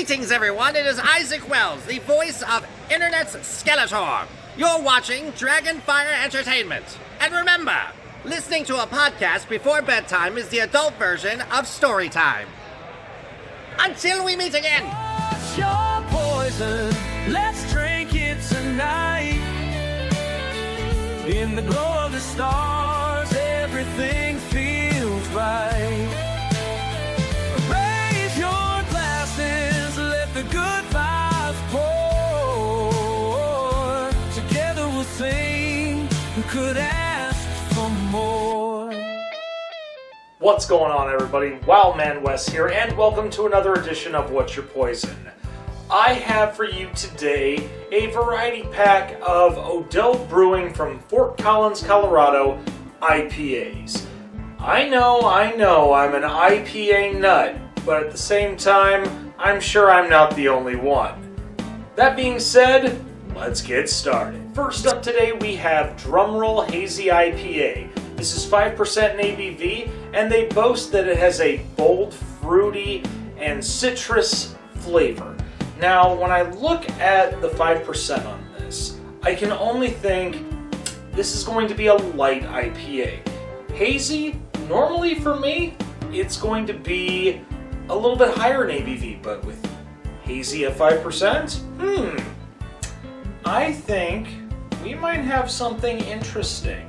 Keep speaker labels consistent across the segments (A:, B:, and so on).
A: Greetings, everyone. It is Isaac Wells, the voice of Internet's Skeletor. You're watching Dragonfire Entertainment. And remember, listening to a podcast before bedtime is the adult version of story time. Until we meet again.
B: What's your poison? Let's drink it tonight. In the glow of the stars, everything feels right. Raise your glasses, let the good vibes pour. Together we'll sing, who could ask for more?
C: What's going on, everybody? Wildman Wes here, and welcome to another edition of What's Your Poison? I have for you today a variety pack of Odell Brewing from Fort Collins, Colorado, IPAs. I know, I'm an IPA nut, but at the same time, I'm sure I'm not the only one. That being said, let's get started. First up today, we have Drumroll Hazy IPA. This is 5% in ABV, and they boast that it has a bold, fruity, and citrus flavor. Now, when I look at the 5% on this, I can only think this is going to be a light IPA. Hazy, normally for me, it's going to be a little bit higher in ABV, but with Hazy at 5%, I think we might have something interesting.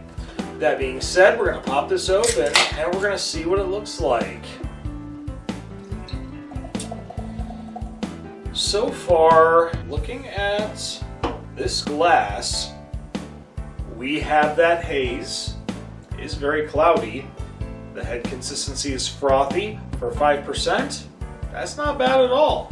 C: That being said, we're going to pop this open and we're going to see what it looks like. So far, looking at this glass, we have that haze. It is very cloudy. The head consistency is frothy for 5%. That's not bad at all.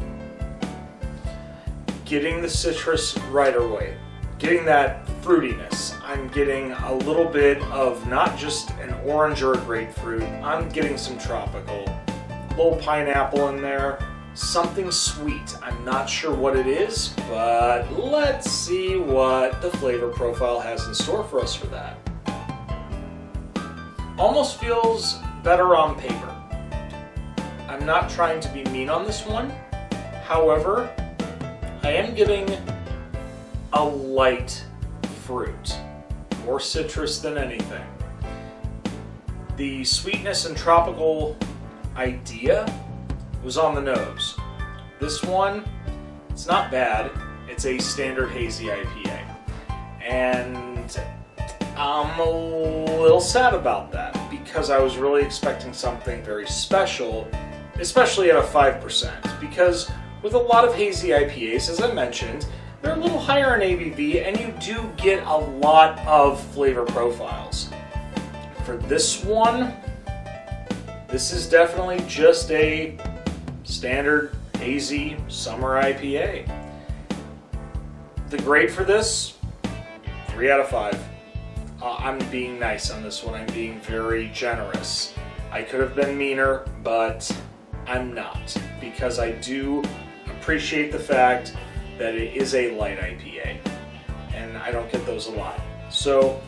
C: Getting the citrus right away. Getting that fruitiness. I'm getting a little bit of not just an orange or a grapefruit. I'm getting some tropical. A little pineapple in there. Something sweet. I'm not sure what it is, but let's see what the flavor profile has in store for us for that. Almost feels better on paper. I'm not trying to be mean on this one. However, I am getting a light fruit. More citrus than anything. The sweetness and tropical idea was on the nose. This one, it's not bad. It's a standard hazy IPA. And I'm a little sad about that because I was really expecting something very special, especially at a 5%. Because with a lot of hazy IPAs, as I mentioned, they're a little higher in ABV and you do get a lot of flavor profiles. For this one, this is definitely just a standard hazy summer IPA. The grade for this, 3 out of 5. I'm being nice on this one. I'm being very generous. I could have been meaner, but I'm not, because I do appreciate the fact that it is a light IPA, and I don't get those a lot. So,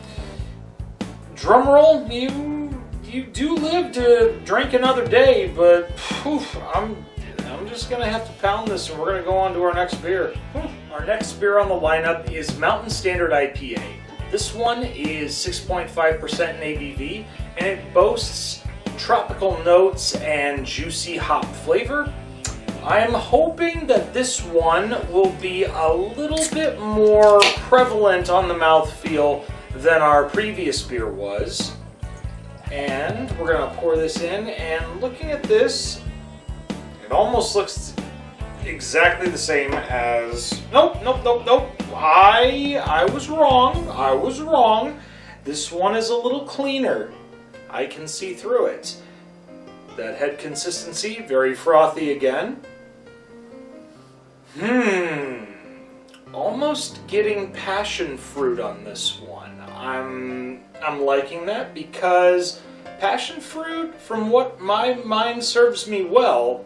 C: drumroll, you do live to drink another day, but I'm just gonna have to pound this, and we're gonna go on to our next beer. Our next beer on the lineup is Mountain Standard IPA. This one is 6.5% in ABV, and it boasts tropical notes and juicy hop flavor. I'm hoping that this one will be a little bit more prevalent on the mouthfeel than our previous beer was. And we're gonna pour this in, and looking at this, it almost looks exactly the same as... Nope. I was wrong. This one is a little cleaner. I can see through it. That head consistency, very frothy again. Almost getting passion fruit on this one. I'm liking that because passion fruit, from what my mind serves me well,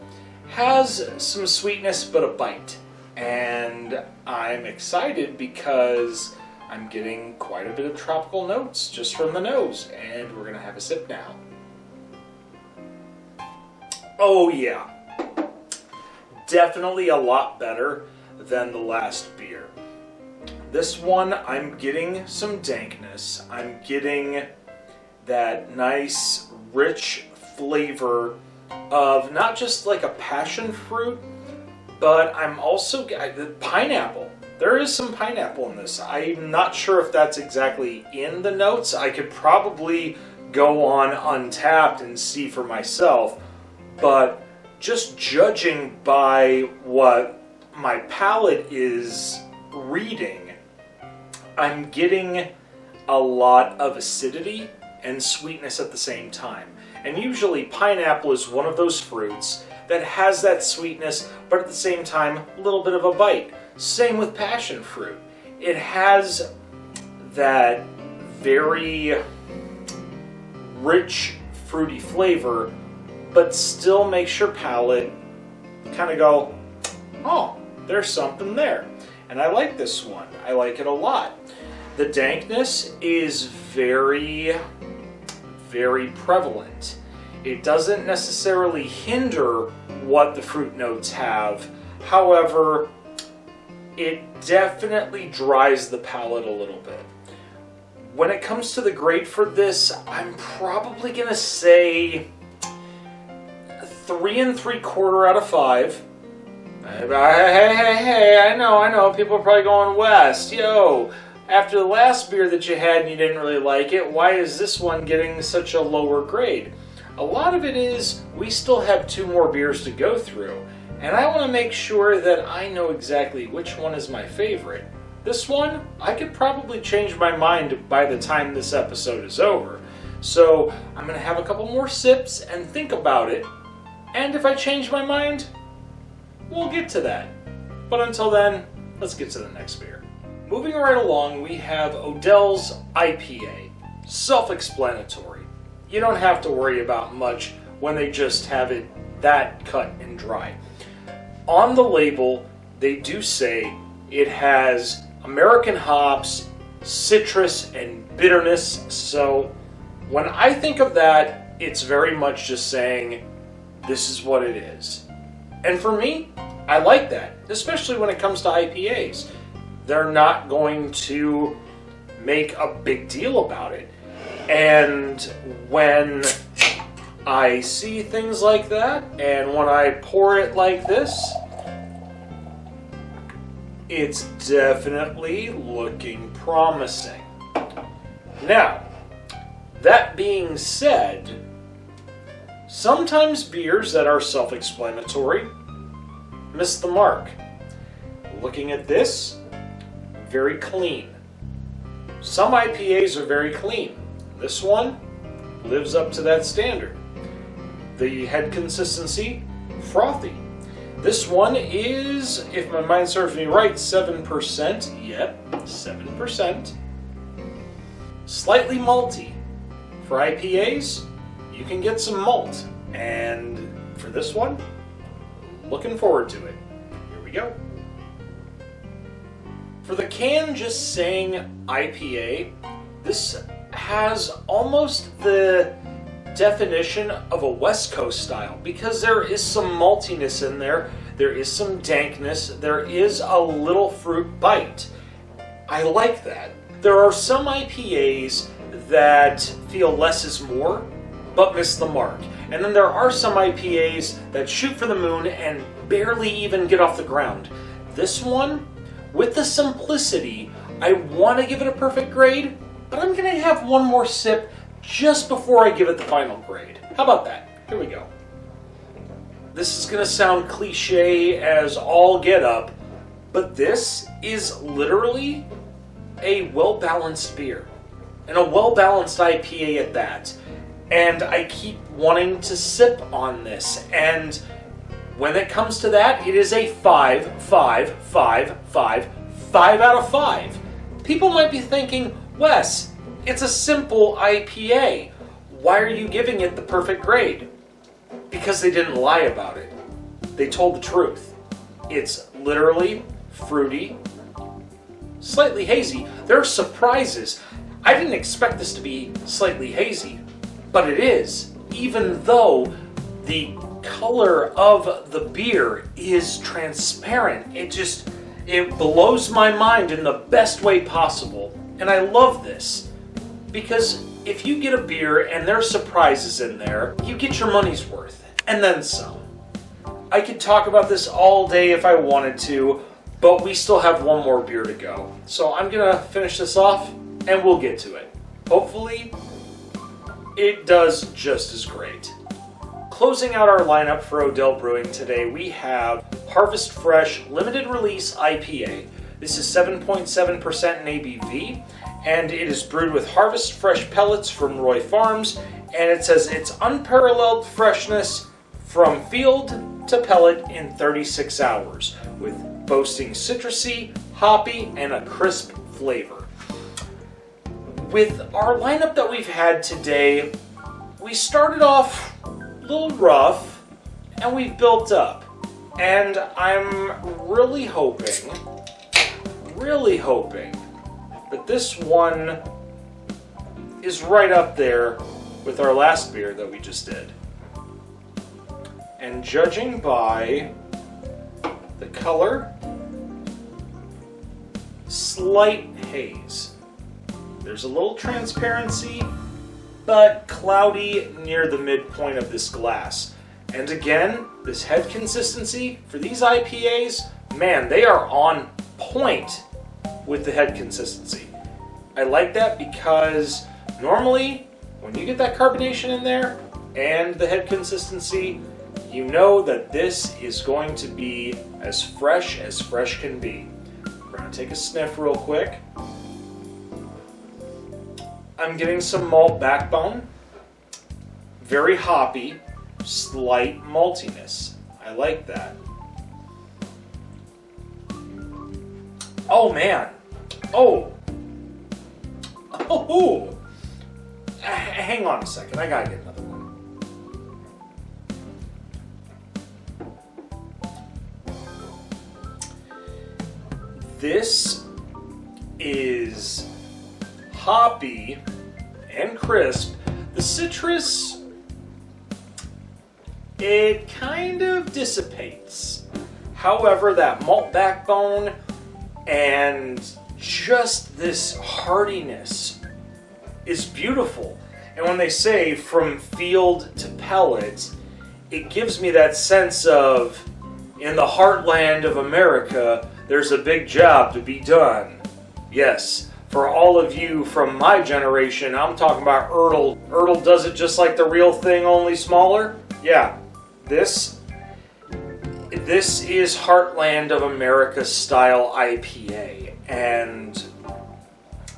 C: has some sweetness but a bite. And I'm excited because I'm getting quite a bit of tropical notes just from the nose. And we're gonna have a sip now. Oh yeah. definitely a lot better than the last beer. This one, I'm getting some dankness. I'm getting that nice, rich flavor of not just like a passion fruit, but I'm also the pineapple. There is some pineapple in this. I'm not sure if that's exactly in the notes. I could probably go on Untapped and see for myself, but just judging by what my palate is reading, I'm getting a lot of acidity and sweetness at the same time. And usually pineapple is one of those fruits that has that sweetness, but at the same time, a little bit of a bite. Same with passion fruit. It has that very rich, fruity flavor, but still makes your palate kind of go, oh, there's something there. And I like this one. I like it a lot. The dankness is very, very prevalent. It doesn't necessarily hinder what the fruit notes have. However, it definitely dries the palate a little bit. When it comes to the grade for this, I'm probably going to say 3 3/4 out of 5. Hey, I know, people are probably going west. Yo, after the last beer that you had and you didn't really like it, why is this one getting such a lower grade? A lot of it is we still have 2 more beers to go through, and I want to make sure that I know exactly which one is my favorite. This one, I could probably change my mind by the time this episode is over. So I'm going to have a couple more sips and think about it, and if I change my mind, we'll get to that. But until then, let's get to the next beer. Moving right along, we have Odell's IPA. Self-explanatory. You don't have to worry about much when they just have it that cut and dry. On the label, they do say it has American hops, citrus, and bitterness. So when I think of that, it's very much just saying, this is what it is. And for me, I like that, especially when it comes to IPAs. They're not going to make a big deal about it. And when I see things like that, and when I pour it like this, it's definitely looking promising. Now, that being said, sometimes beers that are self-explanatory miss the mark. Looking at this, very clean. Some IPAs are very clean. This one lives up to that standard. The head consistency, frothy. This one is, if my mind serves me right, 7%. Yep, 7%. Slightly malty. For IPAs, you can get some malt. And for this one, looking forward to it. Here we go. For the can just saying IPA, this has almost the definition of a West Coast style because there is some maltiness in there, there is some dankness, there is a little fruit bite. I like that. There are some IPAs that feel less is more, but miss the mark. And then there are some IPAs that shoot for the moon and barely even get off the ground. This one, with the simplicity, I want to give it a perfect grade, but I'm going to have one more sip just before I give it the final grade. How about that? Here we go. This is going to sound cliche as all get up, but this is literally a well-balanced beer. And a well-balanced IPA at that. And I keep wanting to sip on this. And when it comes to that, it is a 5 out of 5. People might be thinking, Wes, it's a simple IPA. Why are you giving it the perfect grade? Because they didn't lie about it. They told the truth. It's literally fruity, slightly hazy. There are surprises. I didn't expect this to be slightly hazy, but it is, even though the color of the beer is transparent. It blows my mind in the best way possible. And I love this because if you get a beer and there's surprises in there, you get your money's worth and then some. I could talk about this all day if I wanted to, but we still have one more beer to go. So I'm gonna finish this off and we'll get to it. Hopefully, it does just as great. Closing out our lineup for Odell Brewing today, we have Harvest Fresh Limited Release IPA. This is 7.7% in ABV, and it is brewed with Harvest Fresh pellets from Roy Farms, and it says it's unparalleled freshness from field to pellet in 36 hours, with boasting citrusy, hoppy, and a crisp flavor. With our lineup that we've had today, we started off a little rough, and we've built up. And I'm really hoping that this one is right up there with our last beer that we just did. And judging by the color, slight haze. There's a little transparency, but cloudy near the midpoint of this glass. And again, this head consistency for these IPAs, man, they are on point with the head consistency. I like that because normally when you get that carbonation in there and the head consistency, you know that this is going to be as fresh can be. We're going to take a sniff real quick. I'm getting some malt backbone, very hoppy, slight maltiness. I like that. Oh man. Oh. Hang on a second. I gotta get another one. This is hoppy and crisp. The citrus, it kind of dissipates. However, that malt backbone and just this heartiness is beautiful. And when they say from field to pellet, it gives me that sense of, in the heartland of America, there's a big job to be done. Yes, for all of you from my generation, I'm talking about Erdl. Erdl does it just like the real thing, only smaller. Yeah, this is Heartland of America style IPA, and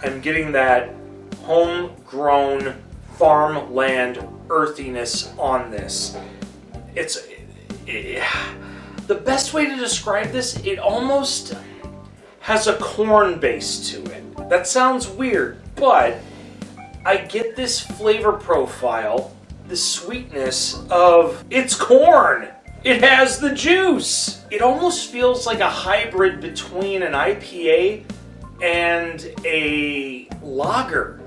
C: I'm getting that homegrown farmland earthiness on this. The best way to describe this, it almost has a corn base to it. That sounds weird, but I get this flavor profile, the sweetness of it's corn. It has the juice. It almost feels like a hybrid between an IPA and a lager.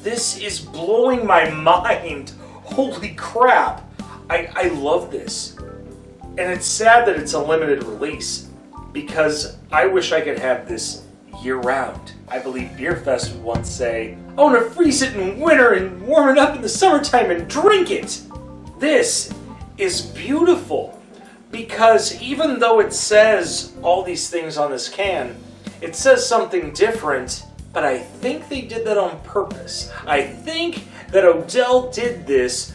C: This is blowing my mind. Holy crap. I love this. And it's sad that it's a limited release because I wish I could have this year-round. I believe Beer Fest would once say, I want to freeze it in winter and warm it up in the summertime and drink it. This is beautiful because even though it says all these things on this can, it says something different, but I think they did that on purpose. I think that Odell did this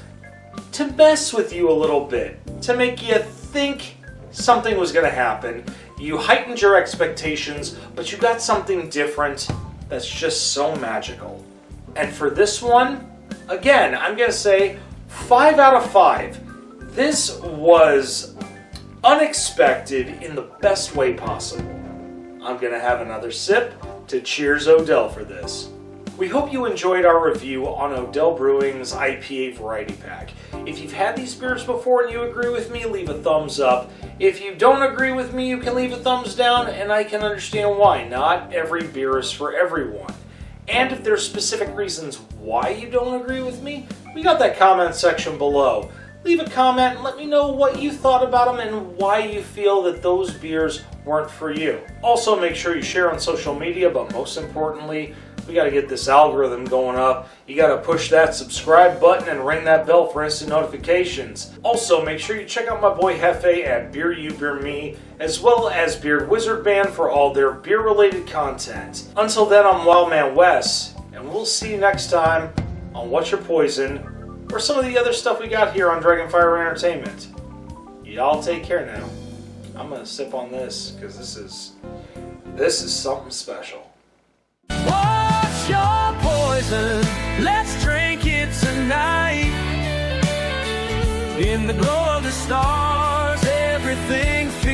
C: to mess with you a little bit, to make you think something was going to happen. You heightened your expectations, but you got something different that's just so magical. And for this one, again, I'm going to say 5 out of 5. This was unexpected in the best way possible. I'm going to have another sip to cheers Odell for this. We hope you enjoyed our review on Odell Brewing's IPA Variety Pack. If you've had these beers before and you agree with me, leave a thumbs up. If you don't agree with me, you can leave a thumbs down, and I can understand why. Not every beer is for everyone. And if there's specific reasons why you don't agree with me, we got that comment section below. leave a comment and let me know what you thought about them and why you feel that those beers weren't for you. Also, make sure you share on social media, but most importantly, we got to get this algorithm going up. You got to push that subscribe button and ring that bell for instant notifications. Also, make sure you check out my boy Hefe at Beer You Beer Me, as well as Beard Wizard Band for all their beer-related content. Until then, I'm Wildman Wes, and we'll see you next time on What's Your Poison, or some of the other stuff we got here on Dragonfire Entertainment. Y'all take care now. I'm gonna sip on this because this is something special.
B: What's your poison? Let's drink it tonight. In the glow of the stars, everything feels